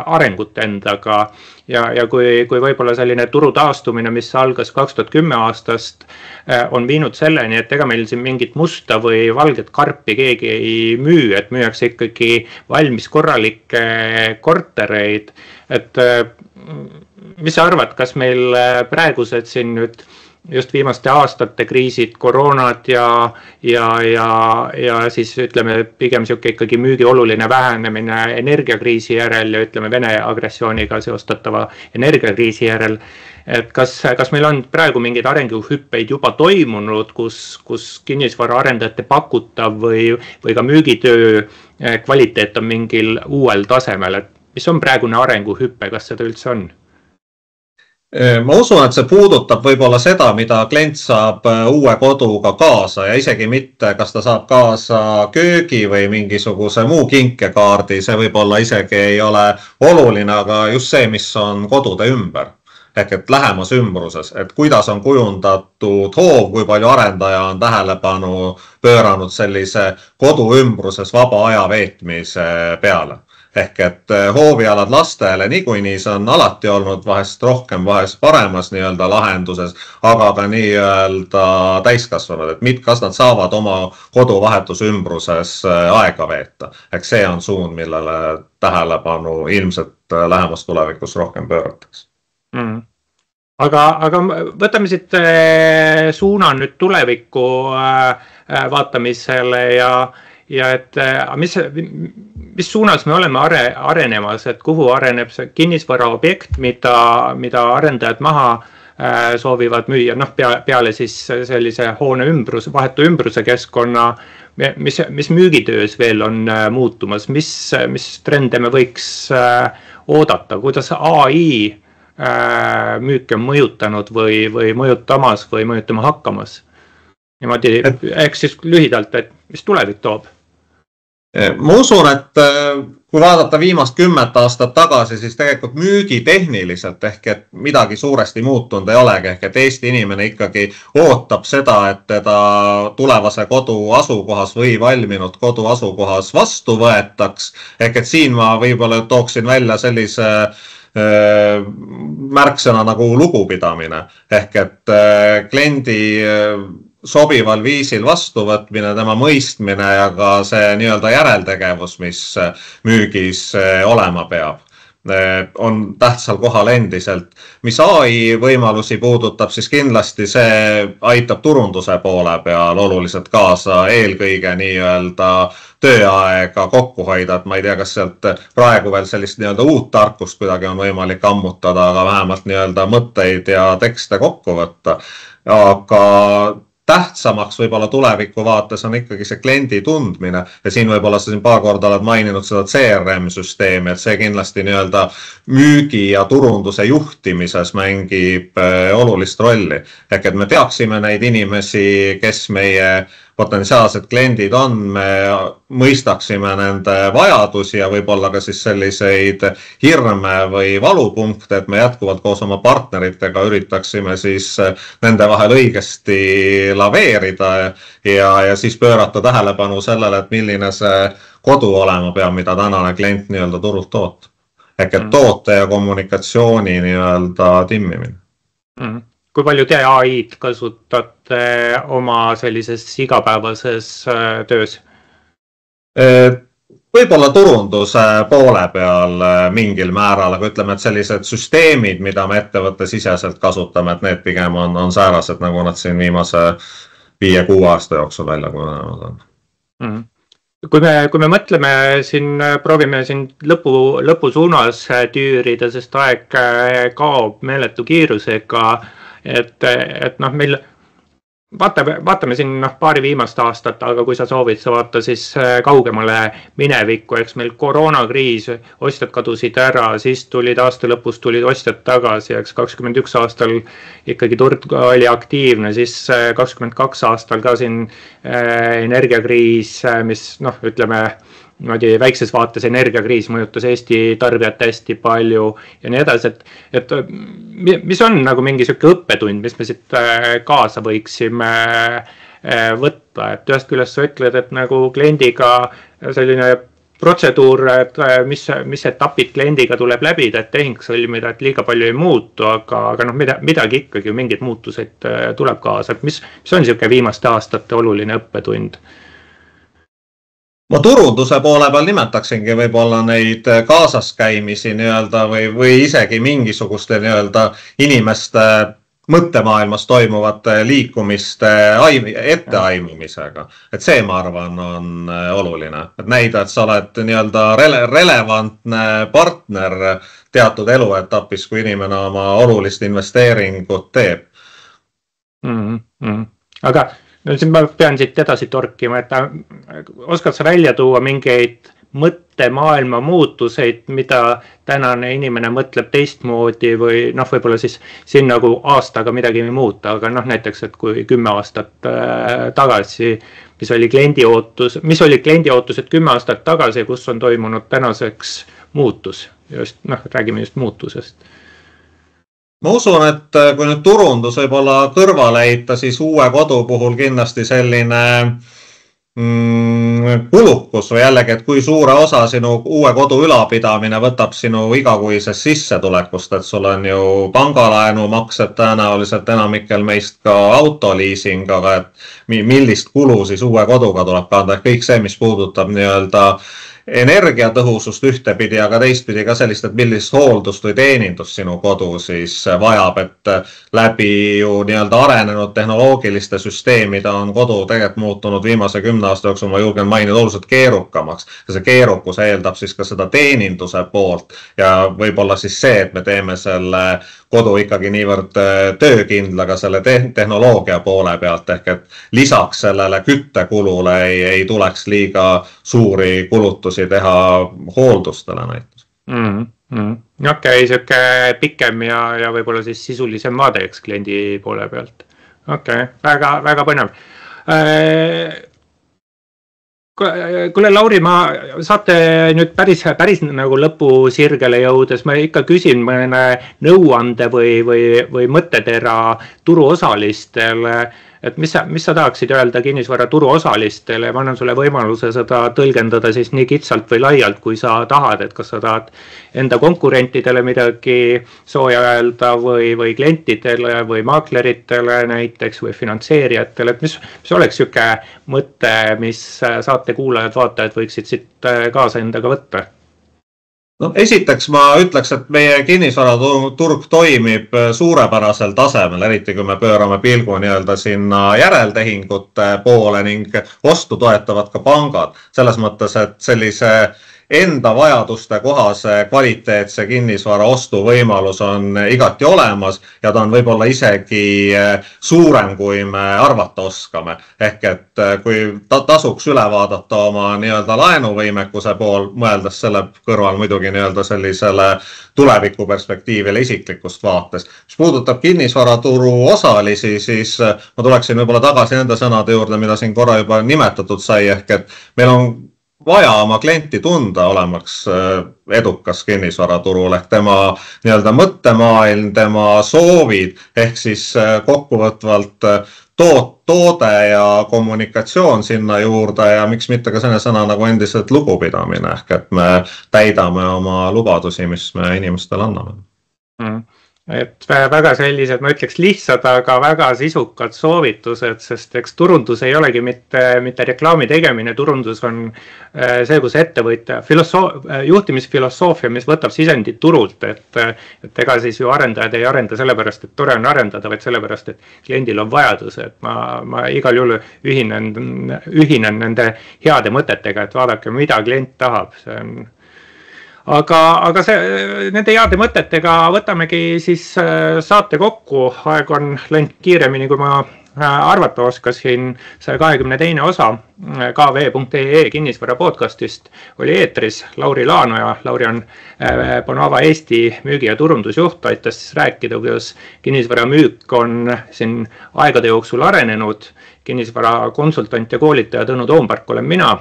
arengut endaga ja kui võib-olla selline turu taastumine, mis algas 2010 aastast, on viinud selleni, et ega meil siin mingit musta või valget karpi keegi ei müü, et müüakse ikkagi valmis korralikke kortereid, et mis sa arvad, kas meil praegused siin nüüd just viimaste aastate kriisid, koroonad ja siis ütleme pigem ikkagi müügi oluline vähenemine energiakriisi järel ja ütleme Vene agressiooniga seostatava energiakriisi järel, et kas meil on praegu mingeid arenguhüppeid juba toimunud, kus kinnisvara arendajate pakutav või ka müügitöö kvaliteet on mingil uuel tasemel, et mis on praegune arenguhüppe, kas seda üldse on? Ma usun, et see puudutab võib-olla seda, mida klient saab uue koduga kaasa ja isegi mitte, kas ta saab kaasa köögi või mingisuguse muu kinkekaardi, see võib-olla isegi ei ole oluline, aga just see, mis on kodude ümber. Ehk et lähemas ümbruses, et kuidas on kujundatud hoov, kui palju arendaja on tähelepanu pööranud sellise kodu ümbruses vaba aja veetmise peale. Ehk et hoovialad lastele niikuinii see on alati olnud vahest rohkem, vahest paremas nii-öelda lahenduses, aga ka nii-öelda täiskasvanud, et kas nad saavad oma kodu vahetusümbruses aega veeta. Ehk see on suund, millele tähelepanu ilmselt lähemas tulevikus rohkem pööratakse. Aga võtame siit suuna nüüd tuleviku vaatamisele ja et mis suunas me oleme arenemas, et kuhu areneb see kinnisvaraobjekt, mida arendajad maha soovivad müüa, peale siis sellise hoone vahetu ümbruse keskkonna, mis müügitöös veel on muutumas, mis trende me võiks oodata, kuidas AI müüki on mõjutanud või mõjutamas või mõjutama hakkamas. Niimoodi, eks siis lühidalt, et mis tulevik toob? Ma usun, et kui vaadata viimast 10 aastat tagasi, siis tegelikult müügi tehniliselt ehk et midagi suuresti muutunud ei olegi, ehk et Eesti inimene ikkagi ootab seda, et teda tulevase kodu asukohas või valminud kodu asukohas vastu võetaks. Ehk et siin ma võib-olla tooksin välja sellise märksõna nagu lugupidamine ehk et kliendi sobival viisil vastuvõtmine, tema mõistmine ja ka see nii-öelda järeltegevus, mis müügis olema peab, on tähtsal kohal endiselt. Mis AI võimalusi puudutab, siis kindlasti see aitab turunduse poole peal oluliselt kaasa, eelkõige nii-öelda tööaega kokku hoida, et ma ei tea, kas sealt praegu veel sellist nii-öelda uut tarkust kuidagi on võimalik ammutada, aga vähemalt nii-öelda mõtteid ja tekste kokku võtta. Aga tähtsamaks võib-olla tuleviku vaates on ikkagi see kliendi tundmine ja siin võib-olla sa siin paar korda oled maininud seda CRM-süsteemi, et see kindlasti nii-öelda müügi ja turunduse juhtimises mängib olulist rolli. Ehk et me teaksime neid inimesi, kes meie potentsiaalsed kliendid on, me mõistaksime nende vajadusi ja võib-olla ka siis selliseid hirme või valupunkte, et me jätkuvalt koos oma partneritega üritaksime siis nende vahel õigesti laveerida ja siis pöörata tähelepanu sellele, et milline see kodu olema peab, mida tänane klient nii-öelda turult ootab. Ehk et toote ja kommunikatsiooni nii-öelda timmimine. Kui palju te AI-d kasutate oma sellises igapäevases töös? Võib-olla turunduse poole peal mingil määral, aga ütleme, et sellised süsteemid, mida me ettevõtte siseselt kasutame, et need pigem on säärased, nagu nad siin viimase 5-6 aasta jooksul välja kujunenud on. Kui me mõtleme siin, proovime siin lõpusuunas tüürida, sest aeg kaob meeletu kiirusega, et meil vaatame siin paari viimast aastat, aga kui sa soovid, sa vaata siis kaugemale minevikku, eks meil koroonakriis, ostjad kadusid ära, siis aasta lõpus tulid ostjad tagasi, eks 21 aastal ikkagi turg oli aktiivne, siis 22 aastal ka siin energiakriis, mis ütleme, väikses vaates energiakriis mõjutas Eesti tarbijat hästi palju ja nii edasi, et mis on nagu mingi selline õppetund, mis me siit kaasa võiksime võtta, et ühest küljest sa ütled, et nagu kliendiga selline protseduur, et mis etapid kliendiga tuleb läbida, et tehing sõlmida, et liiga palju ei muutu, aga midagi ikkagi, mingid muutused tuleb kaasa, et mis on selline viimaste aastate oluline õppetund? Ma turunduse poole peal nimetaksingi võib-olla neid kaasaskäimisi nii-öelda või isegi mingisuguste nii-öelda inimeste mõttemaailmas toimuvate liikumiste etteaimumisega. Et see, ma arvan, on oluline. Et näida, et sa oled nii-öelda relevantne partner teatud eluetapis, kui inimene oma olulist investeeringut teeb. Aga siin ma pean siit edasi torkima, et oskad sa välja tuua mingeid mõttemaailma muutuseid, mida tänane inimene mõtleb teistmoodi või võib-olla siis siin nagu aastaga midagi ei muuta, aga näiteks, et kui 10 aastat tagasi, mis oli kliendi ootused 10 aastat tagasi, kus on toimunud tänaseks muutus, räägime just muutusest. Ma usun, et kui nüüd turundus võib-olla kõrvale heita, siis uue kodu puhul kindlasti selline kulukus või jällegi, et kui suure osa sinu uue kodu ülalpidamine võtab sinu igakuisest sissetulekust, et sul on ju pangalaenu maksed tõenäoliselt enamikel meist ka autoliising, aga et millist kulu siis uue koduga tuleb kanda, kõik see, mis puudutab nii-öelda energiatõhusust ühtepidi, aga teistpidi ka sellist, et millist hooldust või teenindust sinu kodu siis vajab, et läbi ju nii-öelda arenenud tehnoloogiliste süsteemide on kodu tegelikult muutunud viimase 10 aasta jooksul, ma julgen mainida, oluliselt keerukamaks. Ja see keerukus eeldab siis ka seda teeninduse poolt ja võib-olla siis see, et me teeme selle kodu ikkagi niivõrd töökindlaga selle tehnoloogia poole pealt, ehk et lisaks sellele küttekulule ei tuleks liiga suuri kulutusi teha hooldustele näiteks. Okei, siuke pikem ja võib-olla siis sisulisem vaade eks kliendi poole pealt. Okei, väga põnev. Kuule, Lauri, saate nüüd päris nagu lõpusirgele jõudes, ma ikka küsin mõne nõuande või mõttetera turuosalistele, et mis sa tahaksid öelda kinnisvara turuosalistele, ma annan sulle võimaluse seda tõlgendada siis nii kitsalt või laialt, kui sa tahad, et kas sa tahad enda konkurentidele midagi sooja öelda või klientidele või maakleritele näiteks või finantseerijatele, et mis oleks siuke mõte, mis saate kuulajad, vaatajad võiksid siit kaasa endaga võtta? No, esiteks ma ütleks, et meie kinnisvaraturg toimib suurepärasel tasemel, eriti kui me pöörame pilgu nii-öelda sinna järeltehingute poole ning ostu toetavad ka pangad. Selles mõttes, et sellise enda vajaduste kohase kvaliteetse kinnisvara ostuvõimalus on igati olemas ja ta on võib-olla isegi suurem, kui me arvata oskame. Ehk et kui tasuks üle vaadata oma nii-öelda laenuvõimekuse pool, mõeldes selle kõrval muidugi nii-öelda sellisele tulevikuperspektiivile isiklikust vaates. Mis puudutab kinnisvaraturu osalisi, siis ma tuleksin võib-olla tagasi nende sõnade juurde, mida siin korra juba nimetatud sai, ehk et meil on vaja oma klienti tunda olemaks edukas kinnisvaraturul, ehk tema nii-öelda mõttemaailm, tema soovid, ehk siis kokkuvõtvalt toode ja kommunikatsioon sinna juurde ja miks mitte ka selle sõna nagu endiselt lugupidamine, ehk et me täidame oma lubadusi, mis me inimestele anname. Et väga sellised, ma ütleks lihtsad, aga väga sisukad soovitused, sest eks turundus ei olegi mitte reklaami tegemine, turundus on see, kus ettevõtja, juhtimisfilosoofia, mis võtab sisendit turult, et ega siis ju arendajad ei arenda sellepärast, et tore on arendada, vaid sellepärast, et kliendil on vajadus, et ma igal juhul ühinen nende heade mõtetega, et vaadake, mida klient tahab, see on aga nende heade mõtetega võtamegi siis saate kokku, aeg on läinud kiiremini, kui ma arvata oskasin. 122. osa kv.ee kinnisvara podcastist oli eetris Lauri Laanoja. Lauri on Bonava Eesti müügi- ja turundusjuht, aitas rääkida, kuidas kinnisvara müük on siin aegade jooksul arenenud. Kinnisvara konsultant ja koolitaja Tõnu Toompark olen mina.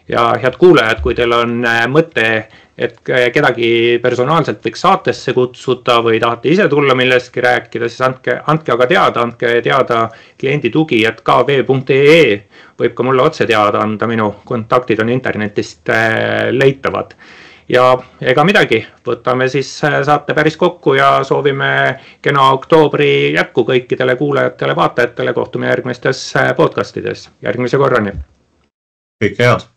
Ja head kuulajad, kui teil on mõte, et kedagi personaalselt võiks saatesse kutsuda või tahate ise tulla millestki rääkida, siis andke aga teada, andke teada kliendi tugi, et kv.ee võib ka mulle otse teada anda, minu kontaktid on internetist leitavad. Ja ega midagi, võtame siis saate päris kokku ja soovime kena oktoobri jätku kõikidele kuulajatele, vaatajatele, kohtume järgmistes podcastides. Järgmise korrani. Kõike head!